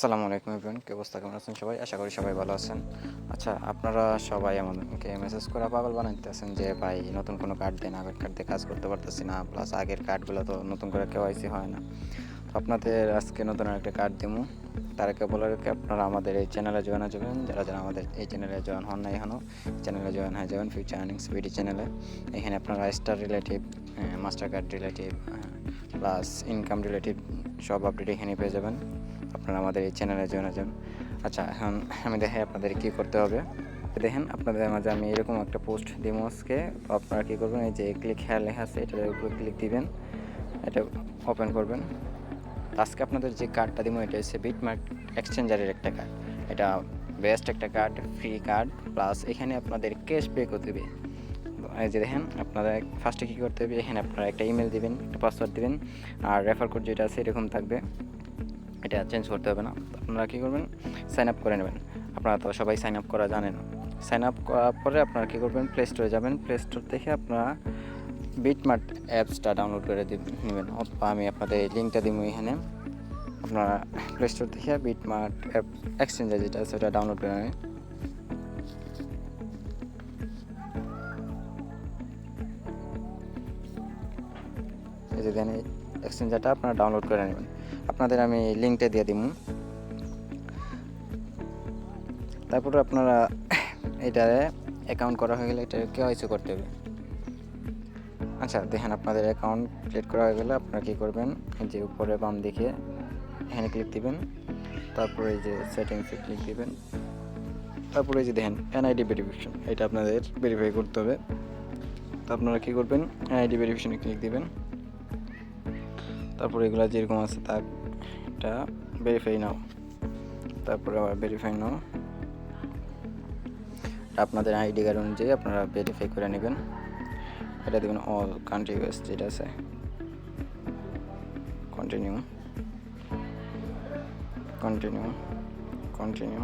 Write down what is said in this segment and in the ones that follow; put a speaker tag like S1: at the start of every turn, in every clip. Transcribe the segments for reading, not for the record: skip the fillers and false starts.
S1: আসসালামু আলাইকুম এভরিওয়ান, কি অবস্থা, কেমন আছেন সবাই? আশা করি সবাই ভালো আছেন। আচ্ছা, আপনারা সবাই আমাকে মেসেজ করে পাগল বানাইতেছেন যে ভাই নতুন কোনো কার্ড দেন, আগের কার্ড দিয়ে কাজ করতে পারতেছি না, প্লাস আগের কার্ডগুলো তো নতুন করে কেওয়াইসি হয় না। তো আপনাদের আজকে নতুন একটা কার্ড দিমু। তার আগে বলে রাখি, আপনারা আমাদের এই চ্যানেলে জয়েন হয়ে যাবেন। যারা যারা আমাদের এই চ্যানেলে জয়েন হন না এখনও, চ্যানেলে জয়েন হয়ে যাবেন ফিউচার আর্নিংস বিডি চ্যানেলে। এখানে আপনারা star relative, master card relative, plus income relative সব আপডেট এখানে পেয়ে যাবেন। আপনারা আমাদের এই চ্যানেলে জয়েন হয়ে যান। আচ্ছা, এখন আমি দেখাই আপনাদের কী করতে হবে। দেখেন, আপনাদের মাঝে আমি এরকম একটা পোস্ট দিমু আজকে। তো আপনারা কী করবেন, এই যে ক্লিক হেয়ার লেখা আছে, এটার উপরে ক্লিক দিবেন, এটা ওপেন করবেন। আজকে আপনাদের যে কার্ডটা দিব এটা হচ্ছে বিটমার্ক এক্সচেঞ্জারের একটা কার্ড। এটা বেস্ট একটা কার্ড, ফ্রি কার্ড, প্লাস এখানে আপনাদের ক্যাশব্যাকও দেবে। এই যে দেখেন, আপনারা ফার্স্টে কী করতে হবে, এখানে আপনারা একটা ইমেল দিবেন, একটা পাসওয়ার্ড দিবেন, আর রেফার কোড যেটা আছে এরকম থাকবে, এটা চেঞ্জ করতে হবে না। আপনারা কী করবেন, সাইন আপ করে নেবেন। আপনারা তো সবাই সাইন আপ করা জানেন। সাইন আপ করার পরে আপনারা কী করবেন, প্লে স্টোরে যাবেন। প্লে স্টোর থেকে আপনারা বিটমার্ট অ্যাপসটা ডাউনলোড করে নেবেন, অথবা আমি আপনাদের এই লিঙ্কটা দিব এখানে। আপনারা প্লে স্টোর থেকে বিটমার্ট অ্যাপ এক্সচেঞ্জার যেটা আছে ওটা ডাউনলোড করে নেবেন। এই যে দেন, এই এক্সচেঞ্জারটা আপনারা ডাউনলোড করে নেবেন। আপনাদের আমি লিঙ্কটা দিয়ে দিব। তারপরে আপনারা এটারে অ্যাকাউন্ট করা হয়ে গেলে এটা কেওয়াইসি করতে হবে। আচ্ছা দেখেন, আপনাদের অ্যাকাউন্ট ক্রিয়েট করা হয়ে গেলে আপনারা কী করবেন, এই যে উপরে বাম দিকে এখানে ক্লিক দিবেন, তারপরে এই যে সেটিংসে ক্লিক দিবেন, তারপরে এই যে দেখেন এনআইডি ভেরিফিকেশন, এটা আপনাদের ভেরিফাই করতে হবে। তো আপনারা কী করবেন, এনআইডি ভেরিফিকেশনে ক্লিক দিবেন, তারপরে এগুলো যেরকম আছে তা এটা ভেরিফাই নাও, তারপরে আবার ভেরিফাই নাও, আপনাদের আইডি কার্ড অনুযায়ী আপনারা ভেরিফাই করে নেবেন। এটা দেবেন অল কান্ট্রি ওয়েস্ট যেটা আছে, কন্টিনিউ কন্টিনিউ কন্টিনিউ।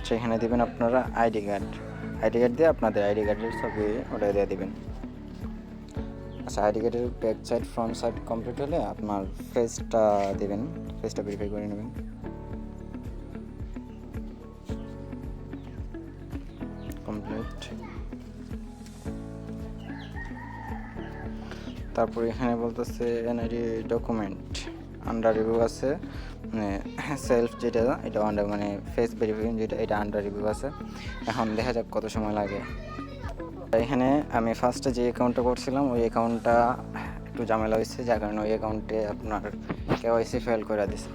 S1: সেখানে দেবেন আপনারা আইডি কার্ড দিয়ে আপনাদের আইডি কার্ডের ছবি ওটা দিয়ে দেবেন। আচ্ছা, আইডি কার্ডের back side front side complete হলে আপনার ফেসটা দেবেন, ফেসটা ভেরিফাই করে নেবেন। কমপ্লিট। তারপরে এখানে বলতেছে এনআইডি ডকুমেন্ট আন্ডার রিভিউ আছে, মানে সেলফ যেটা এটা আন্ডার, মানে ফেস ভেরিফিকেশন যেটা এটা আন্ডার রিভিউ আছে। এখন দেখা যাক কত সময় লাগে। এখানে আমি ফার্স্টে যে অ্যাকাউন্টটা করছিলাম ওই অ্যাকাউন্টটা একটু ঝামেলা হয়েছে, যার কারণে ওই অ্যাকাউন্টে আপনার কেওয়াইসি ফেল করে দিছে।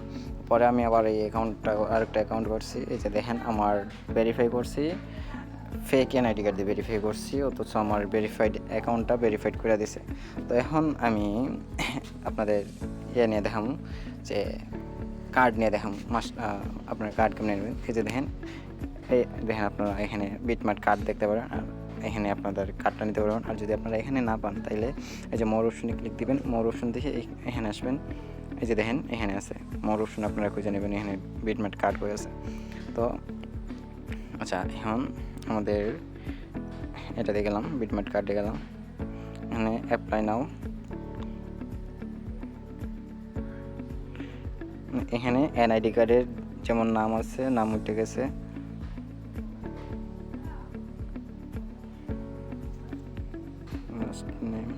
S1: পরে আমি আবার এই অ্যাকাউন্টটা আরেকটা অ্যাকাউন্ট করছি। এই যে দেখেন, আমার ভেরিফাই করছি, ফেক এনআইডি কার্ড দিয়ে ভেরিফাই করছি, অথচ আমার ভেরিফাইড অ্যাকাউন্টটা ভেরিফাইড করে দিছে। তো এখন আমি আপনাদের ইয়ে নিয়ে দেখাম, যে কার্ড নিয়ে দেখাম, আপনার কার্ড কেমন নেবেন। এই যে দেখেন, এই দেখেন আপনারা এখানে বিটমার্ট কার্ড দেখতে পারেন, আর এখানে আপনাদের কার্ডটা নিতে পারবেন। আর যদি আপনারা এখানে না পান তাইলে এই যে মোর অপশনে ক্লিক দিবেন, মোর অপশন দেখে এখানে আসবেন। এই যে দেখেন এখানে আছে মোর অপশন, আপনারা খুঁজে নেবেন এখানে বিটমার্ট কার্ড হয়ে আছে। তো আচ্ছা, এখন আমাদের এটাতে গেলাম, বিটমার্ট কার্ডে গেলাম, এখানে অ্যাপ্লাই নাও। এখানে এনআইডি কার্ডের যেমন নাম আছে, নাম উঠে গেছে। নেম,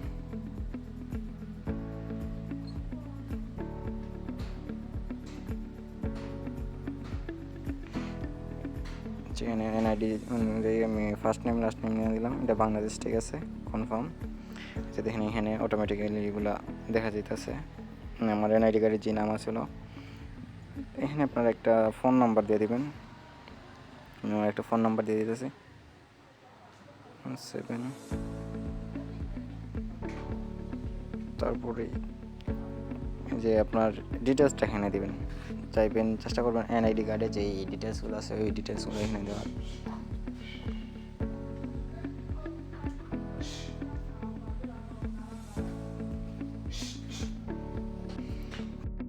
S1: সেখানে এনআইডি অনুযায়ী আমি ফার্স্ট নেম লাস্ট নেম নিয়ে দিলাম, এটা বাংলাদেশ, ঠিক আছে, কনফার্ম। যে দেখেন এখানে অটোমেটিক্যালি এগুলো দেখা যেতেছে, আমার এনআইডি কার্ডের যে নাম আছিল। এখানে আপনারা একটা ফোন নাম্বার দিয়ে দেবেন, আমার একটা ফোন নাম্বার দিয়ে দিতেছি 7, তারপরে যে আপনার ডিটেলসটা এখানে দেবেন, চাইবেন চেষ্টা করবেন এনআইডি কার্ডে যে ডিটেলসগুলো আছে ওই ডিটেলসগুলো এখানে দেওয়ার।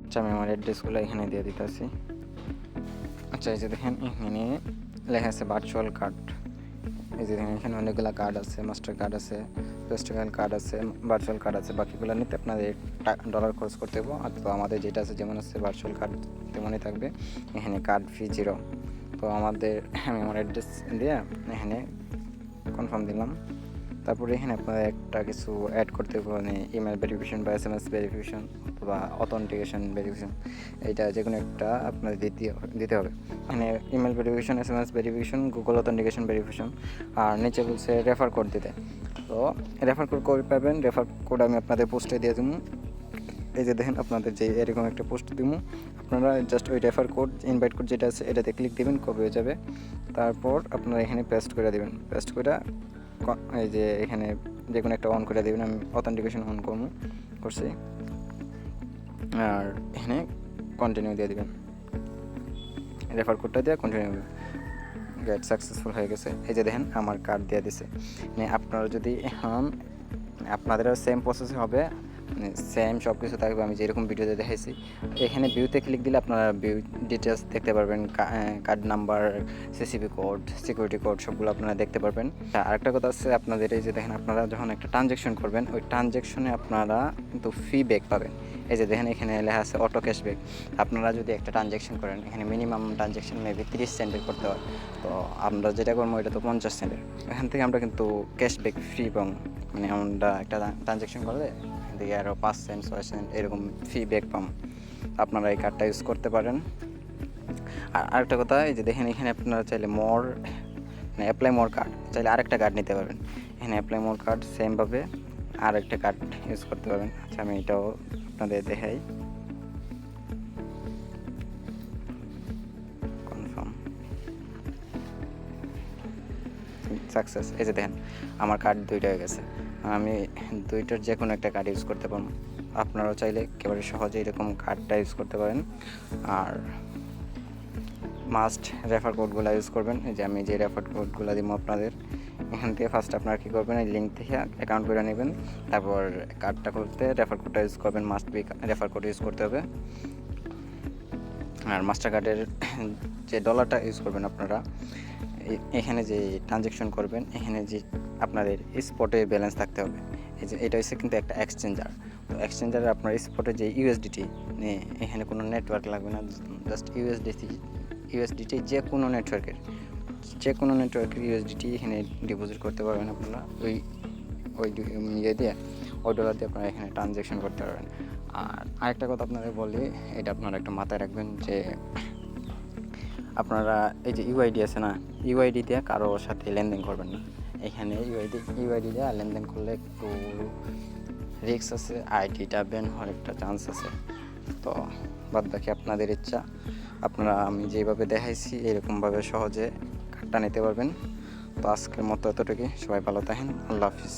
S1: আচ্ছা, আমি আমার অ্যাড্রেসগুলো এখানে দিয়ে দিতেছি। আচ্ছা, এই যে দেখেন এখানে লেখা আছে ভার্চুয়াল কার্ড। এই যে দেখেন এখানে অনেকগুলো কার্ড আছে, মাস্টার কার্ড আছে, ফেস্টিভ্যাল কার্ড আছে, ভার্চুয়াল কার্ড আছে, বাকিগুলো নিতে আপনাদের ডলার খরচ করতে হবে। আর তো আমাদের যেটা আছে যেমন আছে ভার্চুয়াল কার্ড তেমনই থাকবে। এখানে কার্ড ফি 0। তো আমি আমার অ্যাড্রেস দিয়ে এখানে কনফার্ম দিলাম। তারপরে এখানে আপনাদের একটা কিছু অ্যাড করতে হবে, মানে ইমেল ভেরিফিকেশন বা SMS ভেরিফিকেশন অথবা অথেন্টিকেশন ভেরিফিকেশন, এইটা যে কোনো একটা আপনাদের দিতে হবে। এখানে email verification, SMS verification, Google authentication verification, আর নিচে বলছে রেফার কোড দিতে। তো রেফার কোড কবে পাবেন? রেফার কোড আমি আপনাদের পোস্টে দিয়ে দেবো। এই যে দেখেন আপনাদের যে এরকম একটা পোস্ট দিব, আপনারা জাস্ট ওই রেফার কোড, ইনভাইট কোড যেটা আছে এটাতে ক্লিক দেবেন, কপি হয়ে যাবে। তারপর আপনারা এখানে পেস্ট করে দেবেন। পেস্ট করে এই যে এখানে যে কোনো একটা অন করে দেবেন। আমি অথেন্টিকেশন অন করছি। আর এখানে কন্টিনিউ দিয়ে দেবেন, রেফার কোডটা দিয়ে কন্টিনিউ দেবেন। গেট সাকসেসফুল হয়ে গেছে। এই যে দেখেন আমার কার্ড দিয়ে দিছে। মানে আপনারা যদি এখন আপনাদেরও সেম প্রসেস হবে, সেম সব কিছু থাকবে আমি যেরকম ভিডিওতে দেখাইছি। এখানে ভিউতে ক্লিক দিলে আপনারা ভিউ ডিটেলস দেখতে পারবেন, card number, CCV code, security code সবগুলো আপনারা দেখতে পারবেন। আরেকটা কথা আছে, আপনাদের এই যে দেখেন আপনারা যখন একটা ট্রানজ্যাকশন করবেন, ওই ট্রানজ্যাকশনে আপনারা কিন্তু ফি ব্যাক পাবেন। এই যে দেখেন এখানে লেখা আছে অটো ক্যাশব্যাক। আপনারা যদি একটা ট্রানজ্যাকশন করেন, এখানে মিনিমাম ট্রানজ্যাকশন মেবি 30 সেন্টের করতে হয়। তো আমরা যেটা করবো এটা তো 50 সেন্টের। এখান থেকে আমরা কিন্তু ক্যাশব্যাক ফ্রি পাবো। মানে আমরা একটা ট্রানজ্যাকশন করলে এখান থেকে আরও 5 সেন্ট 6 সেন্ট এরকম ফি ব্যাক পাম। আপনারা এই কার্ডটা ইউজ করতে পারেন। আর আরেকটা কথা, এই যে দেখেন এখানে আপনারা চাইলে মানে অ্যাপ্লাই মোর কার্ড চাইলে আরেকটা কার্ড নিতে পারবেন। এখানে অ্যাপ্লাই মোর কার্ড সেমভাবে আরেকটা কার্ড ইউজ করতে পারবেন। আচ্ছা আমি এটাও আপনাদের দেখাই। Confirm success. এই যে দেখেন আমার কার্ড 2টা হয়ে গেছে। আমি 2টার যে কোনো একটা কার্ড ইউজ করতে পারবো। আপনারাও চাইলে একেবারে সহজে এরকম কার্ডটা ইউজ করতে পারেন। আর মাস্ট রেফার কোডগুলো ইউজ করবেন। এই যে আমি যে রেফার কোডগুলো দিব আপনাদের, এখান থেকে ফার্স্ট আপনারা কী করবেন, এই লিঙ্ক থেকে অ্যাকাউন্ট করে নেবেন। তারপর কার্ডটা খুলতে রেফার কোডটা ইউজ করবেন, must be refer code use করতে হবে। আর মাস্টার কার্ডের যে ডলারটা ইউজ করবেন আপনারা, এখানে যে ট্রানজ্যাকশন করবেন এখানে যে আপনাদের স্পটে ব্যালেন্স থাকতে হবে। এই যে এটা হচ্ছে কিন্তু একটা এক্সচেঞ্জার। তো এক্সচেঞ্জারে আপনার স্পটে যে USDT, এখানে কোনো নেটওয়ার্ক লাগবে না, জাস্ট USDT যে কোনো নেটওয়ার্কের USDT এখানে ডিপোজিট করতে পারবেন আপনারা। ওই ইয়ে দিয়ে, ওই ডলার দিয়ে আপনারা এখানে ট্রানজ্যাকশন করতে পারবেন। আর আরেকটা কথা আপনাদের বলি, এটা আপনারা একটা মাথায় রাখবেন যে আপনারা এই যে UID আছে না, UID দিয়ে কারোর সাথে লেনদেন করবেন না। এখানে UID দিয়ে লেনদেন করলে একটু রিস্ক আছে, আইডিটা ব্যান হওয়ার একটা চান্স আছে। তো বাদ বাকি আপনাদের ইচ্ছা। আপনারা আমি যেভাবে দেখাইছি এরকমভাবে সহজে কার্ডটা নিতে পারবেন। তো আজকের মতো এতটুকুই। সবাই ভালো থাকেন। আল্লাহ হাফিজ।